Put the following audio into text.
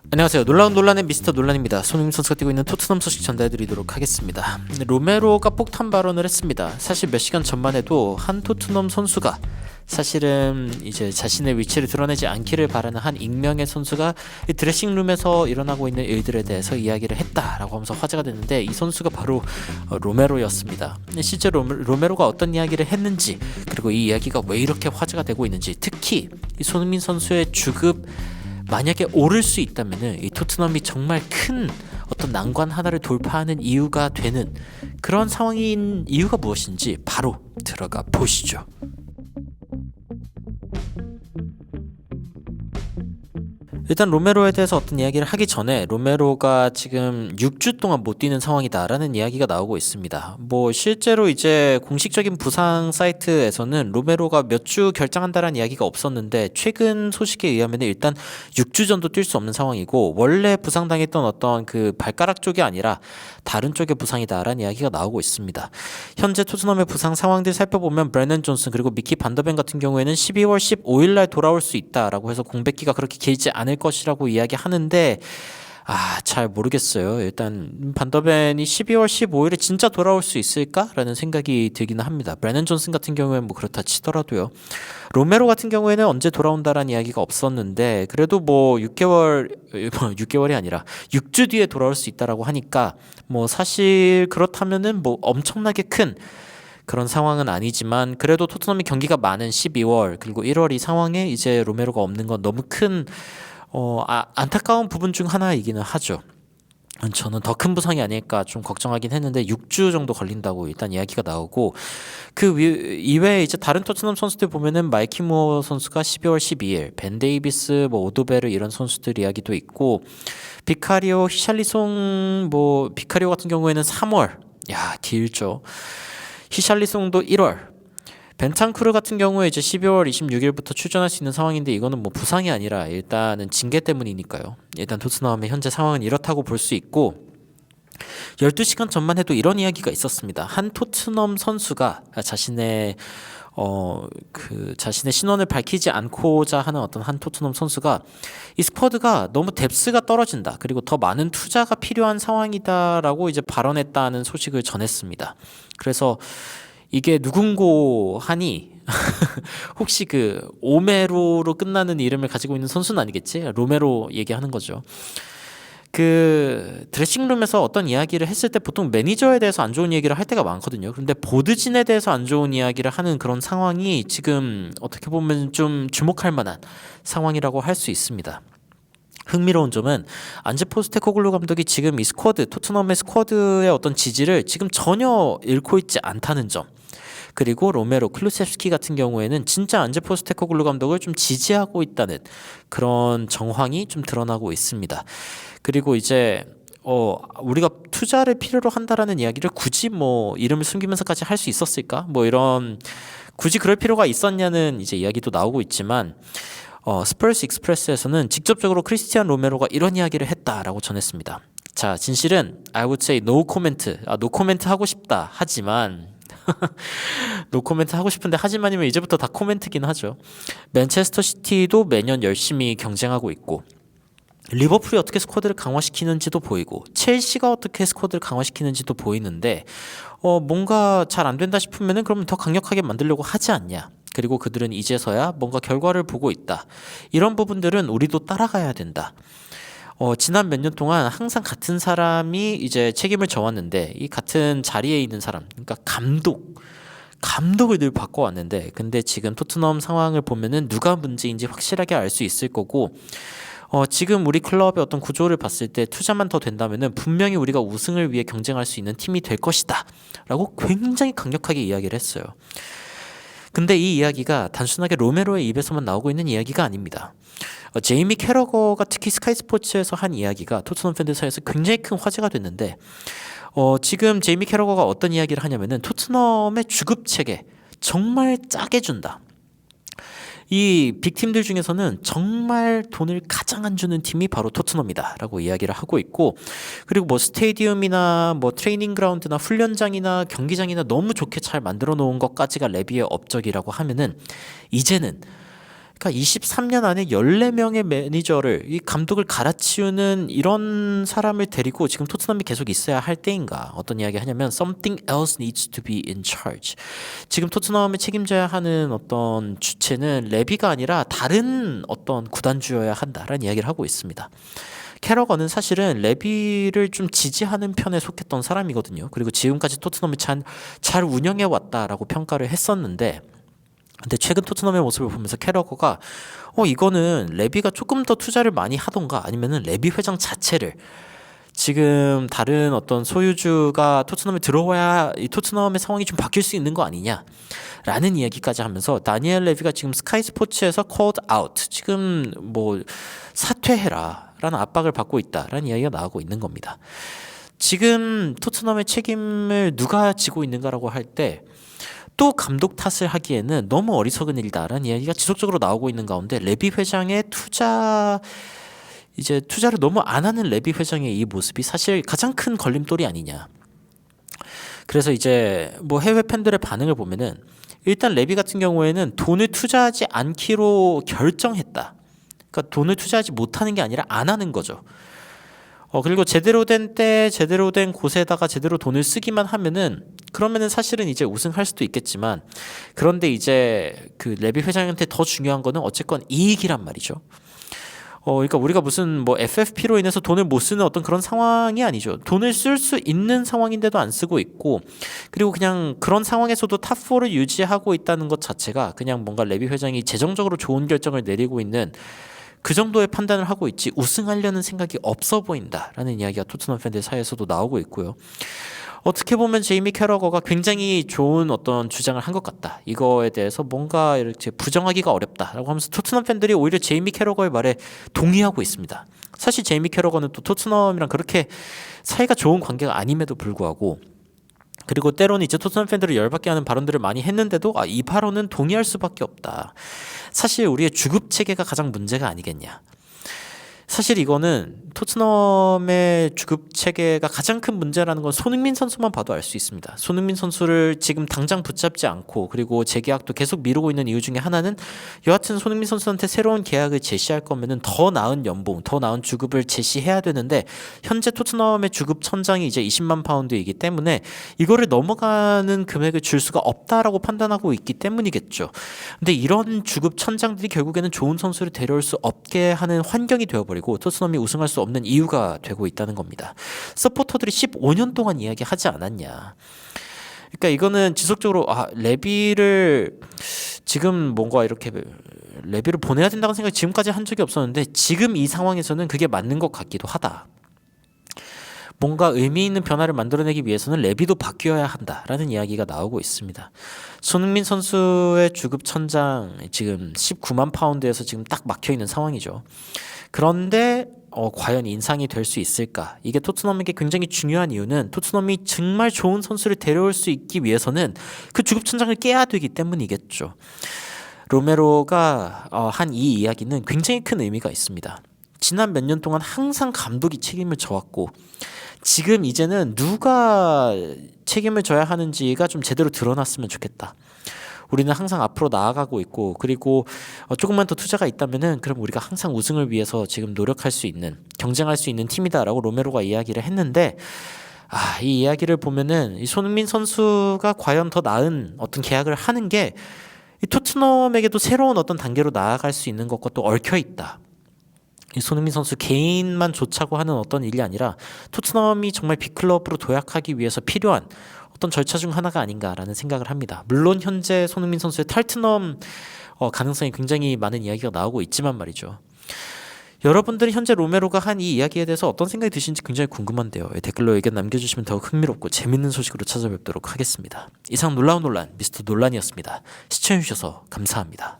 안녕하세요. 놀라운 논란의 미스터 논란입니다. 손흥민 선수가 뛰고 있는 토트넘 소식 전달해드리도록 하겠습니다. 로메로가 폭탄 발언을 했습니다. 사실 몇 시간 전만 해도 한 토트넘 선수가 사실은 이제 자신의 위치를 드러내지 않기를 바라는 한 익명의 선수가 이 드레싱룸에서 일어나고 있는 일들에 대해서 이야기를 했다라고 하면서 화제가 됐는데, 이 선수가 바로 로메로였습니다. 실제 로메로가 어떤 이야기를 했는지, 그리고 이 이야기가 왜 이렇게 화제가 되고 있는지, 특히 이 손흥민 선수의 주급 만약에 오를 수 있다면은 이 토트넘이 정말 큰 어떤 난관 하나를 돌파하는 이유가 되는 그런 상황인 이유가 무엇인지 바로 들어가 보시죠. 일단 로메로에 대해서 어떤 이야기를 하기 전에, 로메로가 지금 6주 동안 못 뛰는 상황이다라는 이야기가 나오고 있습니다. 뭐 실제로 이제 공식적인 부상 사이트에서는 로메로가 몇 주 결장한다라는 이야기가 없었는데, 최근 소식에 의하면 일단 6주 전도 뛸 수 없는 상황이고, 원래 부상당했던 어떤 그 발가락 쪽이 아니라 다른 쪽의 부상이다라는 이야기가 나오고 있습니다. 현재 토트넘의 부상 상황들 살펴보면 브래넌 존슨 그리고 미키 반더벤 같은 경우에는 12월 15일 날 돌아올 수 있다라고 해서 공백기가 그렇게 길지 않을 것이라고 이야기하는데, 잘 모르겠어요. 일단 반더벤이 12월 15일에 진짜 돌아올 수 있을까라는 생각이 들기는 합니다. 브래넌 존슨 같은 경우에는 뭐 그렇다 치더라도요. 로메로 같은 경우에는 언제 돌아온다라는 이야기가 없었는데, 그래도 뭐 6개월이 아니라 6주 뒤에 돌아올 수 있다라고 하니까 뭐 사실 그렇다면은 뭐 엄청나게 큰 그런 상황은 아니지만, 그래도 토트넘이 경기가 많은 12월 그리고 1월 이 상황에 이제 로메로가 없는 건 너무 큰 안타까운 부분 중 하나이기는 하죠. 저는 더 큰 부상이 아닐까 좀 걱정하긴 했는데 6주 정도 걸린다고 일단 이야기가 나오고, 그 이외에 이제 다른 토트넘 선수들 보면은 마이키 무어 선수가 12월 12일, 벤 데이비스, 뭐 오도베르 이런 선수들 이야기도 있고, 비카리오, 히샬리송, 뭐 비카리오 같은 경우에는 3월, 길죠. 히샬리송도 1월, 벤탄쿠르 같은 경우에 이제 12월 26일부터 출전할 수 있는 상황인데, 이거는 뭐 부상이 아니라 일단은 징계 때문이니까요. 일단 토트넘의 현재 상황은 이렇다고 볼 수 있고, 12시간 전만 해도 이런 이야기가 있었습니다. 한 토트넘 선수가 자신의 신원을 밝히지 않고자 하는 어떤 한 토트넘 선수가 이 스쿼드가 너무 뎁스가 떨어진다, 그리고 더 많은 투자가 필요한 상황이다라고 이제 발언했다는 소식을 전했습니다. 그래서 이게 누군고 하니 혹시 그 오메로로 끝나는 이름을 가지고 있는 선수는 아니겠지? 로메로 얘기하는 거죠. 그 드레싱룸에서 어떤 이야기를 했을 때 보통 매니저에 대해서 안 좋은 얘기를 할 때가 많거든요. 그런데 보드진에 대해서 안 좋은 이야기를 하는 그런 상황이 지금 어떻게 보면 좀 주목할 만한 상황이라고 할 수 있습니다. 흥미로운 점은 안제 포스테코글루 감독이 지금 이 스쿼드, 토트넘의 스쿼드의 어떤 지지를 지금 전혀 잃고 있지 않다는 점, 그리고 로메로, 클루셉스키 같은 경우에는 진짜 안제 포스테코글루 감독을 좀 지지하고 있다는 그런 정황이 좀 드러나고 있습니다. 그리고 이제 우리가 투자를 필요로 한다라는 이야기를 굳이 뭐 이름을 숨기면서까지 할 수 있었을까? 뭐 이런, 굳이 그럴 필요가 있었냐는 이제 이야기도 나오고 있지만, 스퍼스 익스프레스에서는 직접적으로 크리스티안 로메로가 이런 이야기를 했다라고 전했습니다. 자, 진실은 I would say no comment. no comment 하고 싶다. 하지만 노 코멘트 하고 싶은데, 하지만이면 이제부터 다 코멘트긴 하죠. 맨체스터 시티도 매년 열심히 경쟁하고 있고, 리버풀이 어떻게 스쿼드를 강화시키는지도 보이고, 첼시가 어떻게 스쿼드를 강화시키는지도 보이는데, 뭔가 잘 안 된다 싶으면은 그러면 더 강력하게 만들려고 하지 않냐. 그리고 그들은 이제서야 뭔가 결과를 보고 있다. 이런 부분들은 우리도 따라가야 된다. 지난 몇 년 동안 항상 같은 사람이 이제 책임을 져왔는데, 이 같은 자리에 있는 사람, 그러니까 감독을 늘 바꿔왔는데, 근데 지금 토트넘 상황을 보면은 누가 문제인지 확실하게 알 수 있을 거고, 지금 우리 클럽의 어떤 구조를 봤을 때 투자만 더 된다면은 분명히 우리가 우승을 위해 경쟁할 수 있는 팀이 될 것이다 라고 굉장히 강력하게 이야기를 했어요. 근데 이 이야기가 단순하게 로메로의 입에서만 나오고 있는 이야기가 아닙니다. 제이미 캐러거가 특히 스카이 스포츠에서 한 이야기가 토트넘 팬들 사이에서 굉장히 큰 화제가 됐는데, 지금 제이미 캐러거가 어떤 이야기를 하냐면은 토트넘의 주급 체계 정말 짜게 준다. 이 빅팀들 중에서는 정말 돈을 가장 안 주는 팀이 바로 토트넘이다라고 이야기를 하고 있고, 그리고 뭐 스테디움이나 뭐 트레이닝 그라운드나 훈련장이나 경기장이나 너무 좋게 잘 만들어 놓은 것까지가 레비의 업적이라고 하면은, 이제는 그러니까 23년 안에 14명의 매니저를 이 감독을 갈아치우는 이런 사람을 데리고 지금 토트넘이 계속 있어야 할 때인가? 어떤 이야기 하냐면 something else needs to be in charge. 지금 토트넘이 책임져야 하는 어떤 주체는 레비가 아니라 다른 어떤 구단주여야 한다라는 이야기를 하고 있습니다. 캐러거는 사실은 레비를 좀 지지하는 편에 속했던 사람이거든요. 그리고 지금까지 토트넘을 잘 운영해 왔다라고 평가를 했었는데, 근데 최근 토트넘의 모습을 보면서 캐러거가 이거는 레비가 조금 더 투자를 많이 하던가 아니면은 레비 회장 자체를 지금 다른 어떤 소유주가 토트넘에 들어와야 이 토트넘의 상황이 좀 바뀔 수 있는 거 아니냐라는 이야기까지 하면서 다니엘 레비가 지금 스카이 스포츠에서 called out, 지금 뭐 사퇴해라 라는 압박을 받고 있다라는 이야기가 나오고 있는 겁니다. 지금 토트넘의 책임을 누가 지고 있는가라고 할 때 또 감독 탓을 하기에는 너무 어리석은 일이다라는 이야기가 지속적으로 나오고 있는 가운데, 레비 회장의 투자를 너무 안 하는 레비 회장의 이 모습이 사실 가장 큰 걸림돌이 아니냐. 그래서 이제 뭐 해외 팬들의 반응을 보면은 일단 레비 같은 경우에는 돈을 투자하지 않기로 결정했다. 그러니까 돈을 투자하지 못하는 게 아니라 안 하는 거죠. 그리고 제대로 된 때, 제대로 된 곳에다가 제대로 돈을 쓰기만 하면은, 그러면은 사실은 이제 우승할 수도 있겠지만, 그런데 이제 그 레비 회장한테 더 중요한 거는 어쨌건 이익이란 말이죠. 그러니까 우리가 무슨 뭐 FFP로 인해서 돈을 못 쓰는 어떤 그런 상황이 아니죠. 돈을 쓸 수 있는 상황인데도 안 쓰고 있고, 그리고 그냥 그런 상황에서도 탑4를 유지하고 있다는 것 자체가 그냥 뭔가 레비 회장이 재정적으로 좋은 결정을 내리고 있는 그 정도의 판단을 하고 있지 우승하려는 생각이 없어 보인다라는 이야기가 토트넘 팬들 사이에서도 나오고 있고요. 어떻게 보면 제이미 캐러거가 굉장히 좋은 어떤 주장을 한 것 같다, 이거에 대해서 뭔가 이렇게 부정하기가 어렵다라고 하면서 토트넘 팬들이 오히려 제이미 캐러거의 말에 동의하고 있습니다. 사실 제이미 캐러거는 또 토트넘이랑 그렇게 사이가 좋은 관계가 아님에도 불구하고, 그리고 때로는 이제 토트넘 팬들을 열받게 하는 발언들을 많이 했는데도 이 발언은 동의할 수밖에 없다. 사실 우리의 주급 체계가 가장 문제가 아니겠냐. 사실 이거는 토트넘의 주급 체계가 가장 큰 문제라는 건 손흥민 선수만 봐도 알 수 있습니다. 손흥민 선수를 지금 당장 붙잡지 않고, 그리고 재계약도 계속 미루고 있는 이유 중에 하나는 여하튼 손흥민 선수한테 새로운 계약을 제시할 거면은 더 나은 연봉, 더 나은 주급을 제시해야 되는데, 현재 토트넘의 주급 천장이 이제 20만 파운드이기 때문에 이거를 넘어가는 금액을 줄 수가 없다라고 판단하고 있기 때문이겠죠. 근데 이런 주급 천장들이 결국에는 좋은 선수를 데려올 수 없게 하는 환경이 되어버리고 토트넘이 우승할 수 없는 이유가 되고 있다는 겁니다. 서포터들이 15년 동안 이야기하지 않았냐. 그러니까 이거는 지속적으로 레비를 지금 뭔가 이렇게 레비를 보내야 된다는 생각이 지금까지 한 적이 없었는데, 지금 이 상황에서는 그게 맞는 것 같기도 하다. 뭔가 의미 있는 변화를 만들어내기 위해서는 레비도 바뀌어야 한다라는 이야기가 나오고 있습니다. 손흥민 선수의 주급 천장 지금 19만 파운드에서 지금 딱 막혀 있는 상황이죠. 그런데 과연 인상이 될 수 있을까? 이게 토트넘에게 굉장히 중요한 이유는 토트넘이 정말 좋은 선수를 데려올 수 있기 위해서는 그 주급 천장을 깨야 되기 때문이겠죠. 로메로가 한 이 이야기는 굉장히 큰 의미가 있습니다. 지난 몇 년 동안 항상 감독이 책임을 져왔고, 지금 이제는 누가 책임을 져야 하는지가 좀 제대로 드러났으면 좋겠다. 우리는 항상 앞으로 나아가고 있고, 그리고 조금만 더 투자가 있다면은 그럼 우리가 항상 우승을 위해서 지금 노력할 수 있는, 경쟁할 수 있는 팀이다라고 로메로가 이야기를 했는데, 이 이야기를 보면은 이 손흥민 선수가 과연 더 나은 어떤 계약을 하는 게 이 토트넘에게도 새로운 어떤 단계로 나아갈 수 있는 것과 또 얽혀 있다. 이 손흥민 선수 개인만 좋자고 하는 어떤 일이 아니라 토트넘이 정말 빅클럽으로 도약하기 위해서 필요한 어떤 절차 중 하나가 아닌가라는 생각을 합니다. 물론 현재 손흥민 선수의 탈트넘 가능성이 굉장히 많은 이야기가 나오고 있지만 말이죠. 여러분들이 현재 로메로가 한 이 이야기에 대해서 어떤 생각이 드시는지 굉장히 궁금한데요. 의견 남겨주시면 더욱 흥미롭고 재밌는 소식으로 찾아뵙도록 하겠습니다. 이상 놀라운 논란 미스터 논란이었습니다. 시청해주셔서 감사합니다.